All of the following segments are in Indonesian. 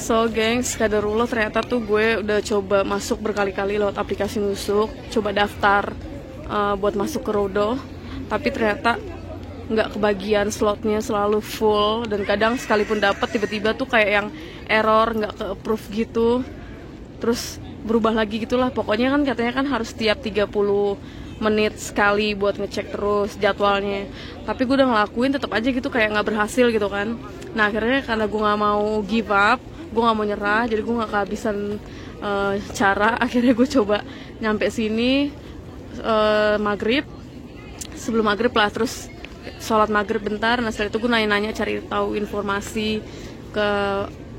So gengs, kadarullah ternyata tuh gue udah coba masuk berkali-kali lewat aplikasi Nusuk, coba daftar buat masuk ke Rodo, tapi ternyata nggak kebagian, slotnya selalu full, dan kadang sekalipun dapat tiba-tiba tuh kayak yang error, nggak ke approve gitu, terus berubah lagi gitulah. Pokoknya kan katanya kan harus tiap 30 menit sekali buat ngecek terus jadwalnya, tapi gue udah ngelakuin tetap aja gitu kayak nggak berhasil gitu kan. Nah akhirnya karena gue nggak mau give up, gue nggak mau nyerah, jadi gue nggak kehabisan cara. Akhirnya gue coba nyampe sini maghrib, sebelum maghrib lah, terus sholat maghrib bentar. Nah setelah itu gue nanya-nanya, cari tahu informasi ke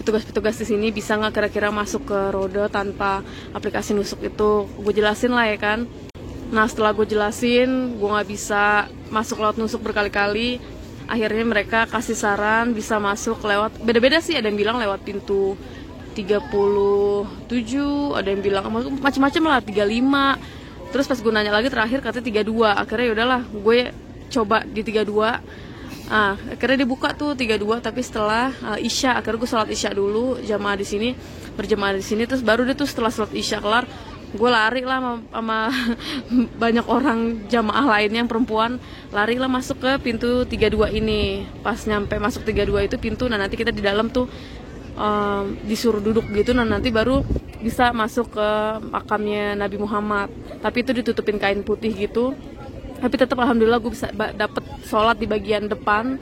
petugas-petugas di sini, bisa nggak kira-kira masuk ke Rodo tanpa aplikasi Nusuk itu. Gue jelasin lah ya kan. Nah setelah gue jelasin gue nggak bisa masuk lewat Nusuk berkali-kali, akhirnya mereka kasih saran bisa masuk lewat, beda-beda sih, ada yang bilang lewat pintu 37, ada yang bilang macam-macam lah, 35. Terus pas gue nanya lagi terakhir katanya 32. Akhirnya yaudahlah gue coba di 32. Akhirnya dibuka tuh 32, tapi setelah Isya. Akhirnya gue sholat Isya dulu, jamaah di sini, berjamaah di sini, terus baru deh tuh setelah sholat Isya kelar, gue lari lah sama banyak orang jamaah lainnya yang perempuan, lari lah masuk ke pintu 32 ini. Pas nyampe masuk 32 itu pintu, nah nanti kita di dalam tuh disuruh duduk gitu, nah nanti baru bisa masuk ke makamnya Nabi Muhammad. Tapi itu ditutupin kain putih gitu, tapi tetap alhamdulillah gue bisa dapet sholat di bagian depan,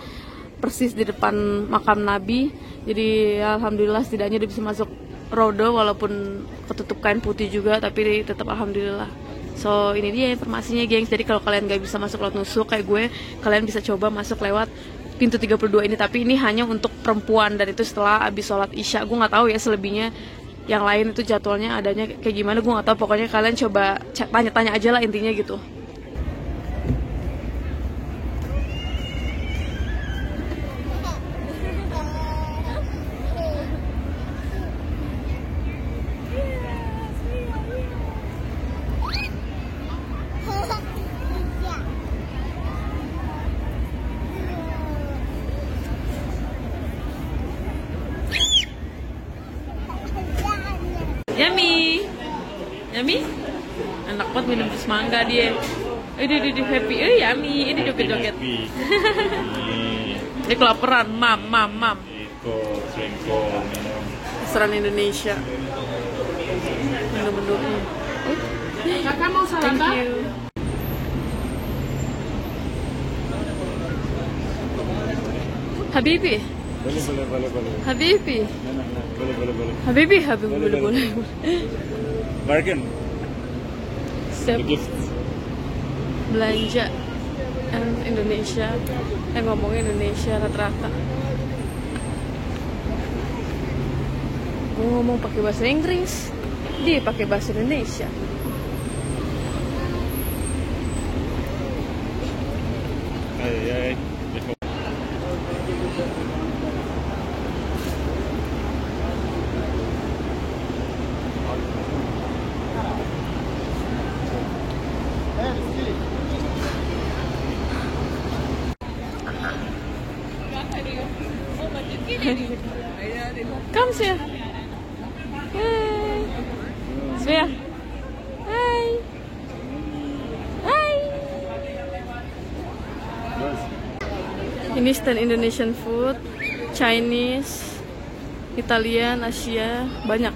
persis di depan makam Nabi. Jadi ya, alhamdulillah setidaknya dia bisa masuk Rodo walaupun ketutup kain putih juga, tapi tetap alhamdulillah. So ini dia informasinya gengs. Jadi kalau kalian gak bisa masuk lewat Nusuk kayak gue, kalian bisa coba masuk lewat pintu 32 ini, tapi ini hanya untuk perempuan, dan itu setelah habis sholat Isya. Gue nggak tahu ya selebihnya yang lain itu jadwalnya adanya kayak gimana, gue nggak tahu. Pokoknya kalian coba tanya-tanya aja lah intinya gitu. Yummy, yummy, enak banget minum jus mangga dia. Ini happy, yummy, ini joget-joget. Ini kelaparan, mam. Restoran Indonesia. Menu-menu. Kakak mau salad? Thank you. Habibi. Boleh. Habibi. Boleh. Habibi, boleh. Bargain. Siap. Belanja Indonesia, ngomongin Indonesia rata-rata. Gue ngomong pakai bahasa Inggris, dia pakai bahasa Indonesia. Ay. Come Svea. Hey. Svea. Hai. Ini stand Indonesian food, Chinese, Italian, Asia, banyak.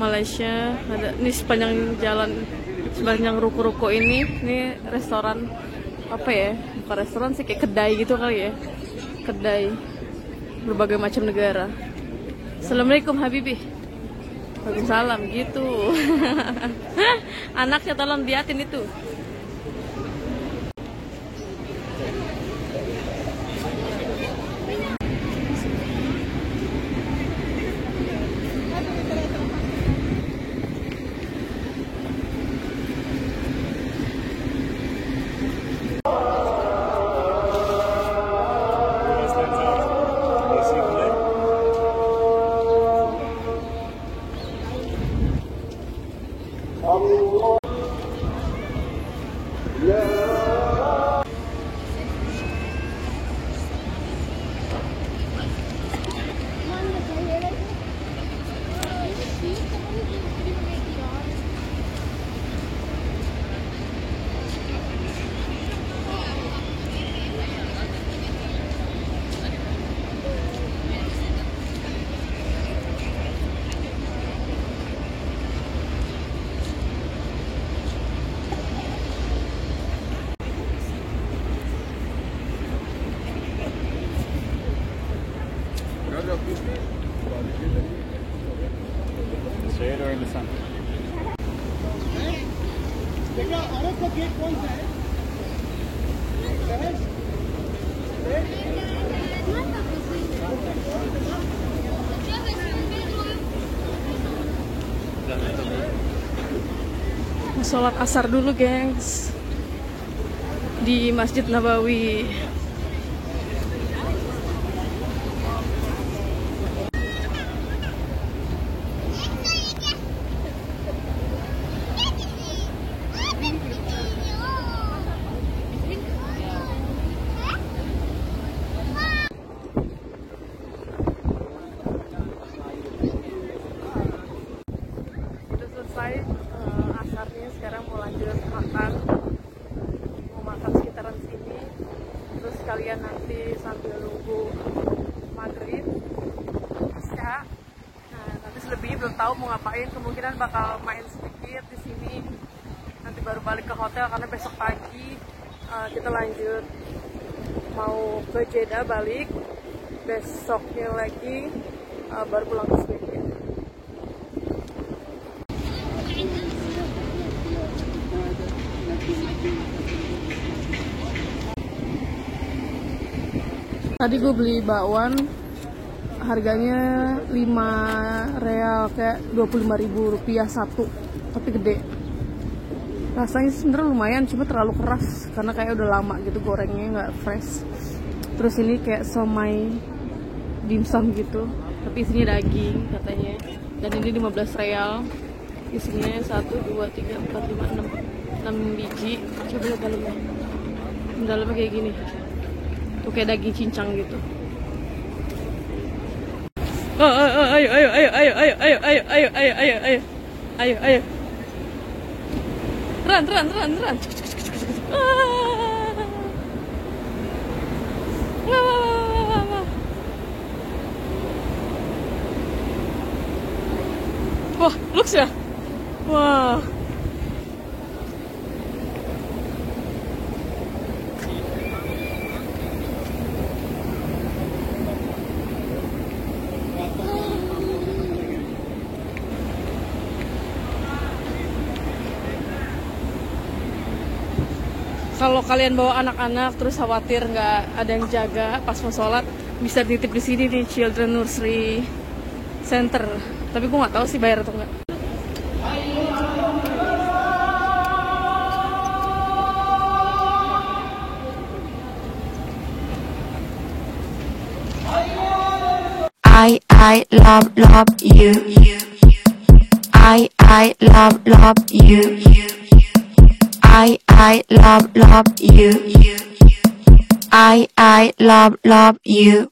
Malaysia, ada. Ini sepanjang jalan sepanjang ruko-ruko ini restoran apa ya? Bukan restoran sih, kayak kedai gitu kali ya. Kedai berbagai macam negara. Assalamualaikum Habibi. Waalaikumsalam gitu. Anaknya tolong liatin itu. Shade or in the sun? Sholat asar dulu gengs di Masjid Nabawi. Selesai asarnya, sekarang mau lanjut makan, mau makan sekitaran sini, terus kalian nanti sambil nunggu maghrib isya. Nah nanti selebihnya belum tahu mau ngapain, kemungkinan bakal main sedikit di sini, nanti baru balik ke hotel karena besok pagi kita lanjut mau ke Jeddah balik, besoknya lagi baru pulang ke Sweden. Tadi gue beli bakwan, harganya 5 real, kayak 25.000 rupiah satu, tapi gede. Rasanya sebenarnya lumayan, cuma terlalu keras karena kayak udah lama gitu gorengnya, nggak fresh. Terus ini kayak somai dimsum gitu, tapi isinya daging katanya. Dan ini 15 real, isinya 1, 2, 3, 4, 5, 6 biji. Coba lihat dalamnya, dalamnya kayak gini. Tuh kayak daging cincang gitu. Ayo. Run. Wah, looks ya. Wah. Kalau kalian bawa anak-anak terus khawatir nggak ada yang jaga pas mau sholat, bisa dititip di sini di Children Nursery Center. Tapi gue nggak tahu sih bayar atau nggak. I love you. I love you. I love you. I love you.